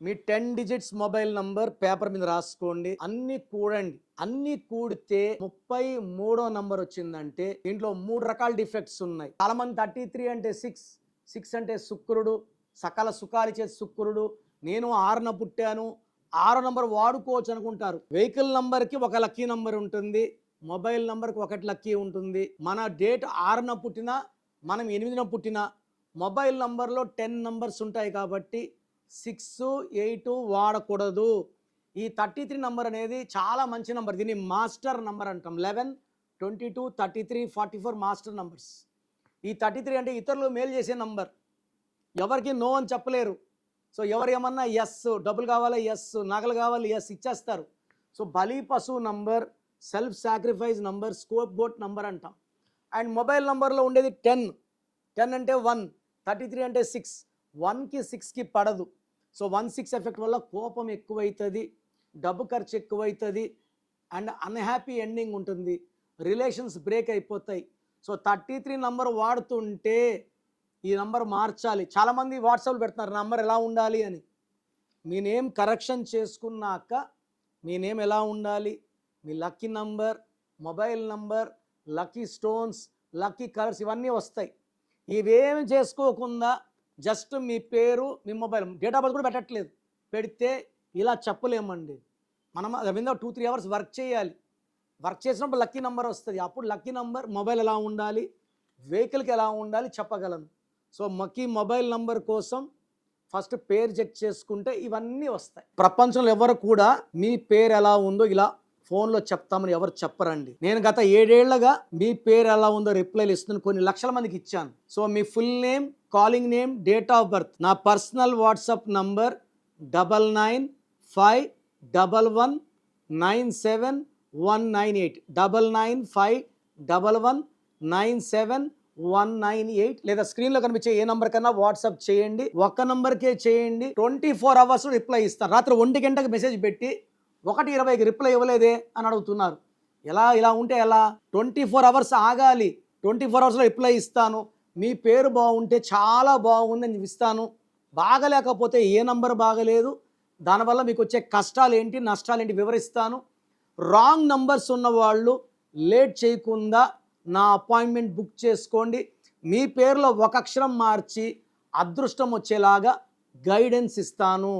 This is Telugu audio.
మీ 10 డిజిట్స్ మొబైల్ నంబర్ పేపర్ మీద రాసుకోండి. అన్ని కూడండి. అన్ని కూడితే 33వ నంబర్ వచ్చిందంటే దీంట్లో 3 రకాల డిఫెక్ట్స్ ఉన్నాయి. చాలా మంది 33 అంటే 6 అంటే శుక్రుడు, సకల సుఖాలిచ్చే శుక్రుడు, నేను 6న పుట్టాను, 6 నంబర్ వాడుకోవచ్చు అనుకుంటారు. వెహికల్ నంబర్కి ఒక లక్కీ నంబర్ ఉంటుంది, మొబైల్ నంబర్కి ఒకటి లక్కీ ఉంటుంది. మన డేట్ 6న పుట్టినా, మనం 8న పుట్టినా మొబైల్ నంబర్లో 10 నంబర్స్ ఉంటాయి కాబట్టి 6, 8 వాడకూడదు. ఈ 33 నంబర్ అనేది చాలా మంచి నంబర్. దీన్ని మాస్టర్ నంబర్ అంటాం. 11, 22, 33, 44 మాస్టర్ నంబర్స్. ఈ 33 అంటే ఇతరులు మేలు చేసే నంబర్. ఎవరికి నో అని చెప్పలేరు. సో ఎవరు ఏమన్నా ఎస్, డబ్బులు కావాలి ఎస్, నగలు కావాలి ఎస్ ఇచ్చేస్తారు. సో బలి పశువు number, self sacrifice number, scapegoat number అంటాం. అండ్ మొబైల్ నంబర్లో ఉండేది 10 అంటే 1, 33 అంటే 6, 1కి 6కి పడదు. సో 1-6 ఎఫెక్ట్ వల్ల కోపం ఎక్కువవుతుంది, డబ్బు ఖర్చు ఎక్కువవుతుంది, అండ్ అన్హ్యాపీ ఎండింగ్ ఉంటుంది, రిలేషన్స్ బ్రేక్ అయిపోతాయి. సో 33 నంబర్ వాడుతుంటే ఈ నంబర్ మార్చాలి. చాలామంది వాట్సాప్లో పెడుతున్నారు నంబర్ ఎలా ఉండాలి అని. మీ నేమ్ కరెక్షన్ చేసుకున్నాక మీ నేమ్ ఎలా ఉండాలి, మీ lucky number, mobile number, lucky stones, lucky colours ఇవన్నీ వస్తాయి. ఇవేమి చేసుకోకుండా జస్ట్ మీ పేరు, మీ మొబైల్, డేట్ ఆఫ్ బర్త్ కూడా పెట్టట్లేదు. పెడితే ఇలా చెప్పలేమండి. మనం అది మీద 2-3 అవర్స్ వర్క్ చేయాలి. వర్క్ చేసినప్పుడు లక్కీ నెంబర్ వస్తుంది. అప్పుడు లక్కీ నెంబర్, మొబైల్ ఎలా ఉండాలి, వెహికల్కి ఎలా ఉండాలి చెప్పగలను. సో మొబైల్ నంబర్ కోసం ఫస్ట్ పేరు చెక్ చేసుకుంటే ఇవన్నీ వస్తాయి. ప్రపంచంలో ఎవరు కూడా మీ పేరు ఎలా ఉందో ఇలా ఫోన్లో చెప్తామని ఎవరు చెప్పరండి. నేను గత 7 ఏళ్లుగా మీ పేరు ఎలా ఉందో రిప్లైలు ఇస్తున్నాను, కొన్ని లక్షల మందికి ఇచ్చాను. So me full name, calling name, date of birth, నా పర్సనల్ వాట్సాప్ నంబర్ 9951197198, 9951197198, లేదా స్క్రీన్లో కనిపించే ఏ నంబర్ కన్నా వాట్సాప్ చేయండి. ఒక్క నంబర్కే చేయండి. 24 అవర్స్ రిప్లై ఇస్తాను. రాత్రి 1 గంటకు మెసేజ్ పెట్టి 1:20కి రిప్లై ఇవ్వలేదే అని అడుగుతున్నారు. ఇలా ఉంటే ఎలా? 24 అవర్స్ ఆగాలి. 24 అవర్స్లో రిప్లై ఇస్తాను. మీ పేరు బాగుంటే చాలా బాగుందని ఇస్తాను. బాగలేకపోతే ఏ నంబర్ బాగలేదు, దానివల్ల మీకు వచ్చే కష్టాలు ఏంటి, నష్టాలు ఏంటి వివరిస్తాను. రాంగ్ నంబర్స్ ఉన్నవాళ్ళు లేట్ చేయకుండా నా అపాయింట్మెంట్ బుక్ చేసుకోండి. మీ పేరులో ఒక అక్షరం మార్చి అదృష్టం వచ్చేలాగా గైడెన్స్ ఇస్తాను.